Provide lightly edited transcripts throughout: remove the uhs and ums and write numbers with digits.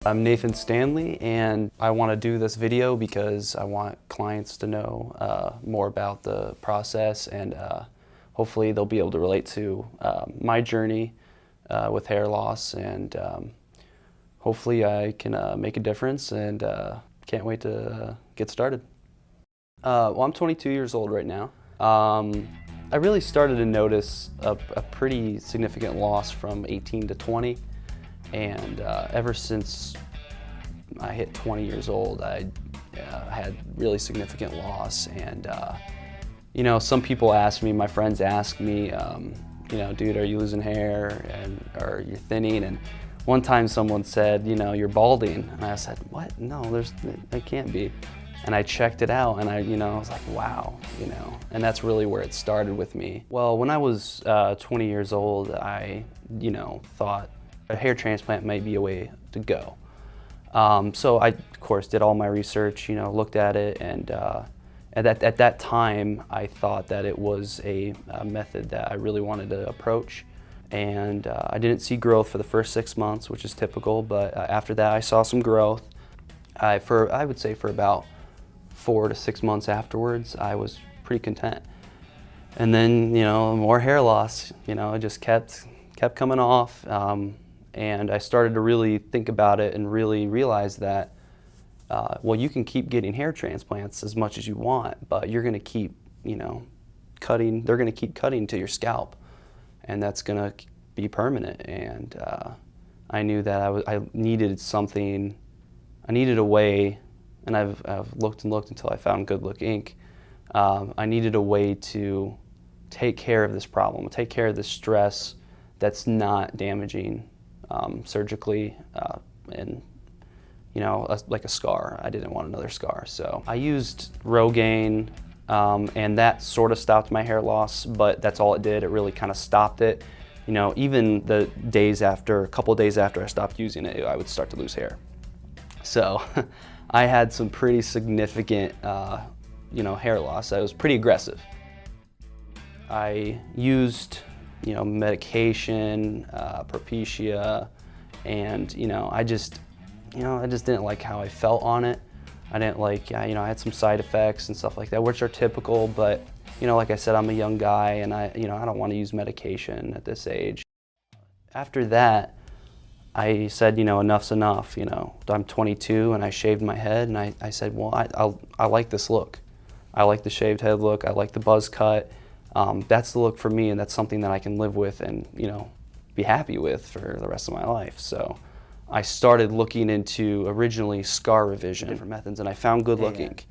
I'm Nathan Stanley, and I want to do this video because I want clients to know more about the process, and hopefully they'll be able to relate to my journey with hair loss, and hopefully I can make a difference, and can't wait to get started. Well, I'm 22 years old right now. I really started to notice a pretty significant loss from 18 to 20. And ever since I hit 20 years old, I had really significant loss. And you know, some people ask me, my friends ask me, you know, dude, are you losing hair, or you're thinning? And one time someone said, you know, you're balding. And I said, what? No, it can't be. And I checked it out, and I was like, wow, you know. And that's really where it started with me. Well, when I was 20 years old, I, thought a hair transplant might be a way to go. So I, of course, did all my research, looked at it, and at that time, I thought that it was a method that I really wanted to approach. And I didn't see growth for the first 6 months, which is typical, but after that, I saw some growth. I would say for about 4 to 6 months afterwards, I was pretty content. And then, more hair loss, it just kept coming off. And I started to really think about it and really realize that, well, you can keep getting hair transplants as much as you want, but you're going to keep, cutting. They're going to keep cutting to your scalp, and that's going to be permanent. And I knew that I needed something. I needed a way, and I've looked and looked until I found Good Look Inc. I needed a way to take care of this problem, take care of this stress that's not damaging surgically, and like a scar. I didn't want another scar, so I used Rogaine, and that sort of stopped my hair loss, but that's all it did. It really kind of stopped it. Even the a couple days after I stopped using it, I would start to lose hair. So I had some pretty significant hair loss. I was pretty aggressive. I used medication, Propecia, and I just didn't like how I felt on it. I didn't like, I had some side effects and stuff like that, which are typical, but like I said, I'm a young guy, and I don't want to use medication at this age. After that, I said, enough's enough. I'm 22, and I shaved my head, and I said, well, I like this look. I like the shaved head look. I like the buzz cut. That's the look for me, and that's something that I can live with and be happy with for the rest of my life. So I started looking into originally scar revision, different methods, and I found Good Look Inc.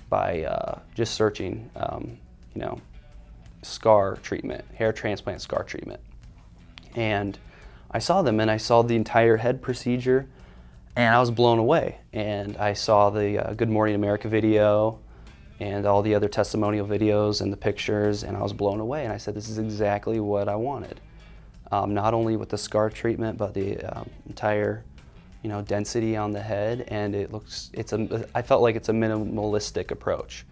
by just searching, scar treatment, hair transplant scar treatment. And I saw them, and I saw the entire head procedure, and I was blown away. And I saw the Good Morning America video and all the other testimonial videos and the pictures, and I was blown away. And I said, this is exactly what I wanted. Not only with the scar treatment, but the entire, density on the head, and I felt like it's a minimalistic approach.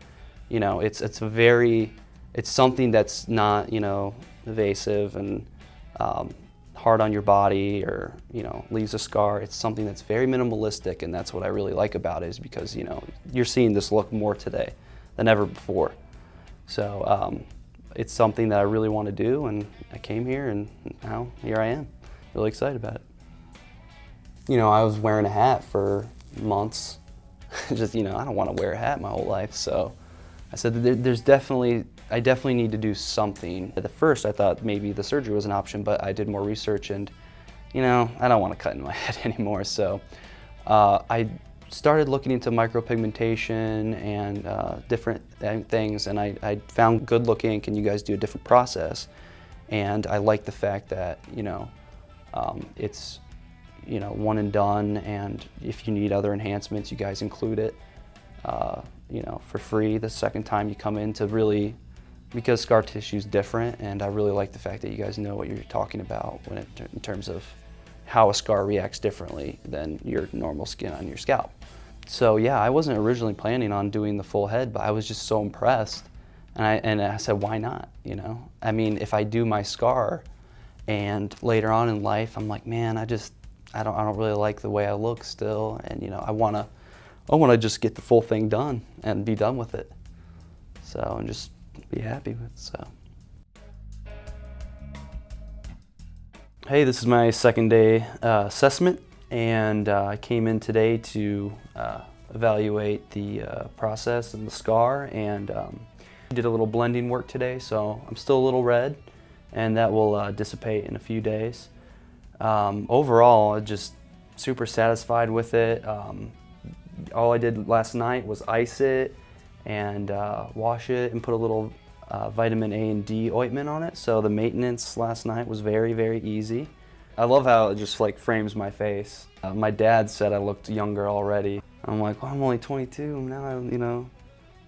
It's something that's not, invasive and hard on your body, or leaves a scar. It's something that's very minimalistic, and that's what I really like about it, is because you're seeing this look more today than ever before. So it's something that I really want to do, and I came here, and now here I am, really excited about it. I was wearing a hat for months. Just, I don't want to wear a hat my whole life, so I said that I definitely need to do something. At first I thought maybe the surgery was an option, but I did more research, and I don't want to cut in my head anymore. So I started looking into micropigmentation and different things, and I found Good Look Inc., and you guys do a different process. And I like the fact that it's one and done, and if you need other enhancements, you guys include it for free the second time you come in, to really, because scar tissue is different, and I really like the fact that you guys know what you're talking about in terms of how a scar reacts differently than your normal skin on your scalp. So yeah, I wasn't originally planning on doing the full head, but I was just so impressed, and I said, why not? I mean, if I do my scar, and later on in life, I'm like, man, I I don't really like the way I look still, and you know, I wanna just get the full thing done and be done with it. So, and just be happy with it, so. Hey, this is my second day assessment, and I came in today to evaluate the process and the scar, and did a little blending work today, so I'm still a little red, and that will dissipate in a few days. Overall, I'm just super satisfied with it. All I did last night was ice it and wash it and put a little vitamin A and D ointment on it, so the maintenance last night was very, very easy. I love how it just like frames my face. My dad said I looked younger already. I'm like, well, I'm only 22 now. You know,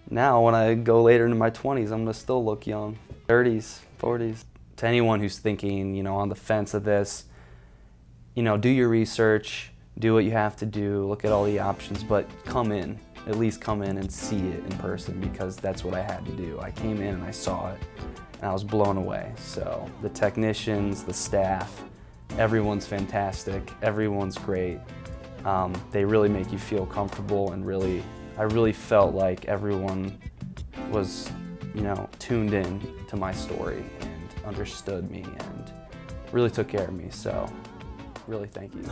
now when I go later into my 20s, I'm gonna still look young. 30s, 40s. To anyone who's thinking, you know, on the fence of this, you know, do your research, do what you have to do, look at all the options, but come in. At least come in and see it in person, because that's what I had to do. I came in and I saw it and I was blown away. So the technicians, the staff, everyone's fantastic, everyone's great. They really make you feel comfortable, and I really felt like everyone was, you know, tuned in to my story and understood me and really took care of me. So really thank you.